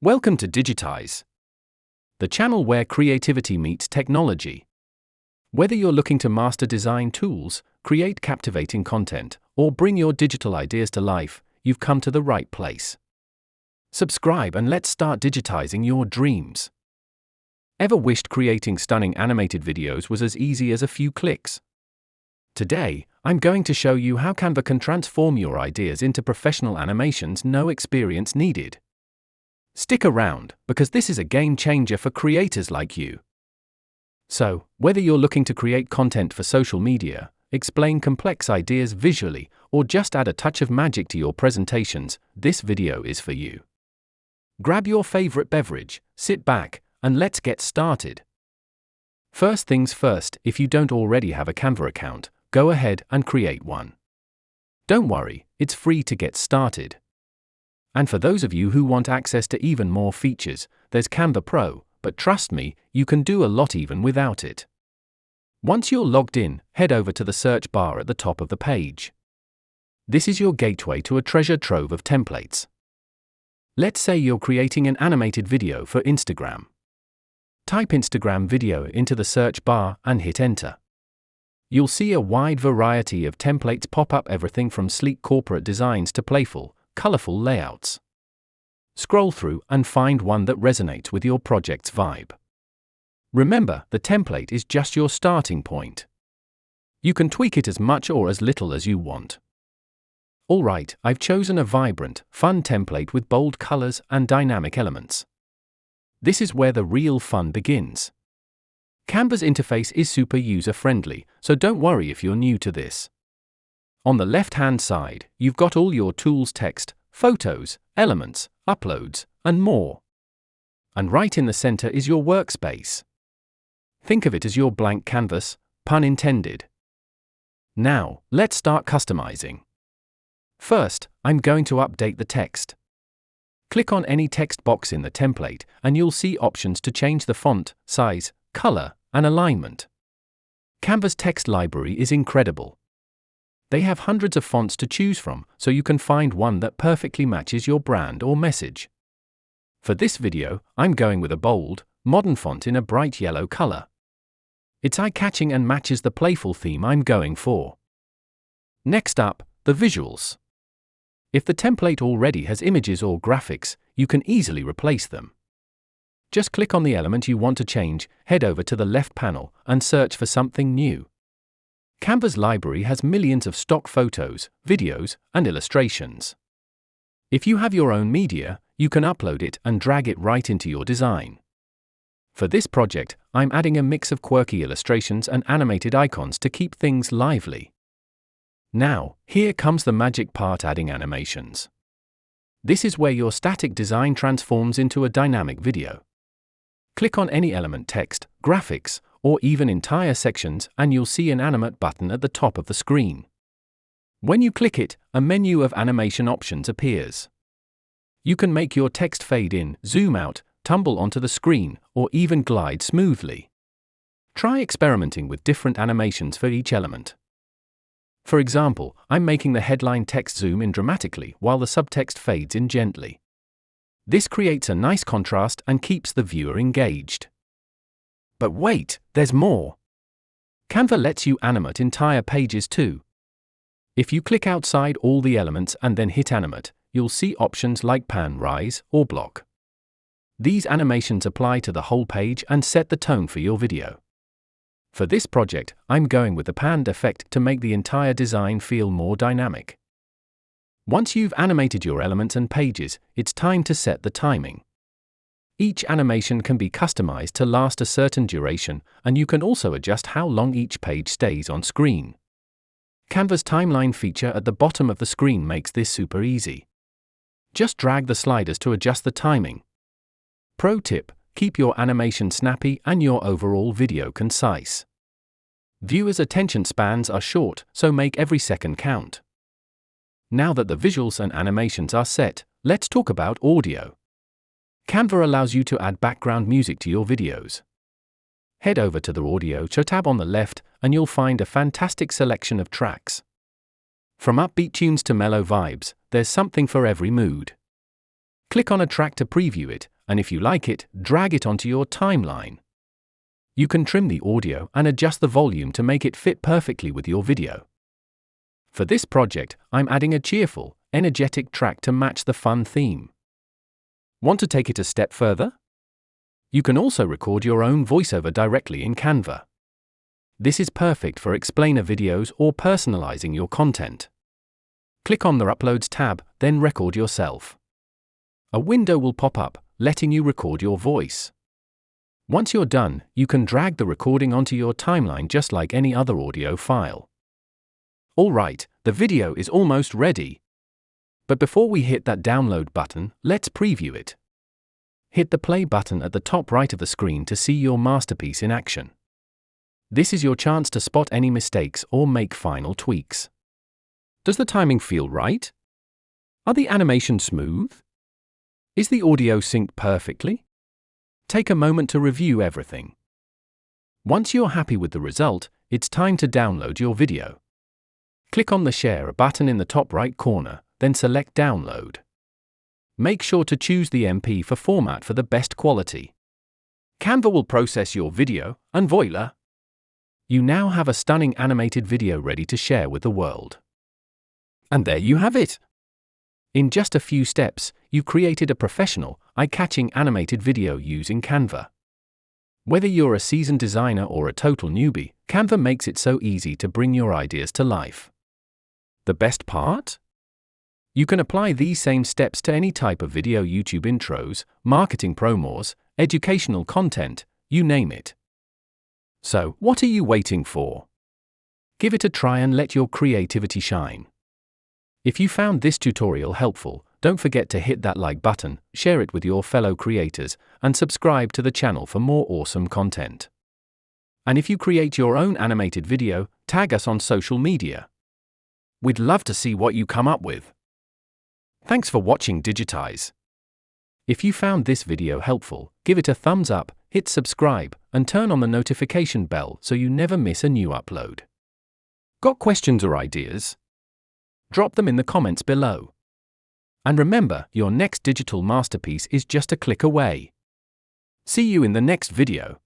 Welcome to Digitize, the channel where creativity meets technology. Whether you're looking to master design tools, create captivating content, or bring your digital ideas to life, you've come to the right place. Subscribe and let's start digitizing your dreams. Ever wished creating stunning animated videos was as easy as a few clicks? Today, I'm going to show you how Canva can transform your ideas into professional animations, no experience needed. Stick around, because this is a game changer for creators like you. So, whether you're looking to create content for social media, explain complex ideas visually, or just add a touch of magic to your presentations, this video is for you. Grab your favorite beverage, sit back, and let's get started. First things first, if you don't already have a Canva account, go ahead and create one. Don't worry, it's free to get started. And for those of you who want access to even more features, there's Canva Pro, but trust me, you can do a lot even without it. Once you're logged in, head over to the search bar at the top of the page. This is your gateway to a treasure trove of templates. Let's say you're creating an animated video for Instagram. Type Instagram video into the search bar and hit enter. You'll see a wide variety of templates pop up, everything from sleek corporate designs to playful, colorful layouts. Scroll through and find one that resonates with your project's vibe. Remember, the template is just your starting point. You can tweak it as much or as little as you want. Alright, I've chosen a vibrant, fun template with bold colors and dynamic elements. This is where the real fun begins. Canva's interface is super user-friendly, so don't worry if you're new to this. On the left-hand side, you've got all your tools, text, photos, elements, uploads, and more. And right in the center is your workspace. Think of it as your blank canvas, pun intended. Now, let's start customizing. First, I'm going to update the text. Click on any text box in the template, and you'll see options to change the font, size, color, and alignment. Canva's text library is incredible. They have hundreds of fonts to choose from, so you can find one that perfectly matches your brand or message. For this video, I'm going with a bold, modern font in a bright yellow color. It's eye-catching and matches the playful theme I'm going for. Next up, the visuals. If the template already has images or graphics, you can easily replace them. Just click on the element you want to change, head over to the left panel, and search for something new. Canva's library has millions of stock photos, videos, and illustrations. If you have your own media, you can upload it and drag it right into your design. For this project, I'm adding a mix of quirky illustrations and animated icons to keep things lively. Now, here comes the magic part: adding animations. This is where your static design transforms into a dynamic video. Click on any element, text, graphics, or even entire sections, and you'll see an Animate button at the top of the screen. When you click it, a menu of animation options appears. You can make your text fade in, zoom out, tumble onto the screen, or even glide smoothly. Try experimenting with different animations for each element. For example, I'm making the headline text zoom in dramatically while the subtext fades in gently. This creates a nice contrast and keeps the viewer engaged. But wait, there's more. Canva lets you animate entire pages too. If you click outside all the elements and then hit animate, you'll see options like pan, rise, or block. These animations apply to the whole page and set the tone for your video. For this project, I'm going with the panned effect to make the entire design feel more dynamic. Once you've animated your elements and pages, it's time to set the timing. Each animation can be customized to last a certain duration, and you can also adjust how long each page stays on screen. Canva's timeline feature at the bottom of the screen makes this super easy. Just drag the sliders to adjust the timing. Pro tip: keep your animation snappy and your overall video concise. Viewers' attention spans are short, so make every second count. Now that the visuals and animations are set, let's talk about audio. Canva allows you to add background music to your videos. Head over to the Audio tab on the left, and you'll find a fantastic selection of tracks. From upbeat tunes to mellow vibes, there's something for every mood. Click on a track to preview it, and if you like it, drag it onto your timeline. You can trim the audio and adjust the volume to make it fit perfectly with your video. For this project, I'm adding a cheerful, energetic track to match the fun theme. Want to take it a step further? You can also record your own voiceover directly in Canva. This is perfect for explainer videos or personalizing your content. Click on the Uploads tab, then record yourself. A window will pop up, letting you record your voice. Once you're done, you can drag the recording onto your timeline just like any other audio file. Alright, the video is almost ready. But before we hit that download button, let's preview it. Hit the play button at the top right of the screen to see your masterpiece in action. This is your chance to spot any mistakes or make final tweaks. Does the timing feel right? Are the animations smooth? Is the audio synced perfectly? Take a moment to review everything. Once you're happy with the result, it's time to download your video. Click on the Share button in the top right corner, then select Download. Make sure to choose the MP4 format for the best quality. Canva will process your video, and voila! You now have a stunning animated video ready to share with the world. And there you have it! In just a few steps, you've created a professional, eye-catching animated video using Canva. Whether you're a seasoned designer or a total newbie, Canva makes it so easy to bring your ideas to life. The best part? You can apply these same steps to any type of video: YouTube intros, marketing promos, educational content, you name it. So, what are you waiting for? Give it a try and let your creativity shine. If you found this tutorial helpful, don't forget to hit that like button, share it with your fellow creators, and subscribe to the channel for more awesome content. And if you create your own animated video, tag us on social media. We'd love to see what you come up with. Thanks for watching Digitize. If you found this video helpful, give it a thumbs up, hit subscribe, and turn on the notification bell so you never miss a new upload. Got questions or ideas? Drop them in the comments below. And remember, your next digital masterpiece is just a click away. See you in the next video.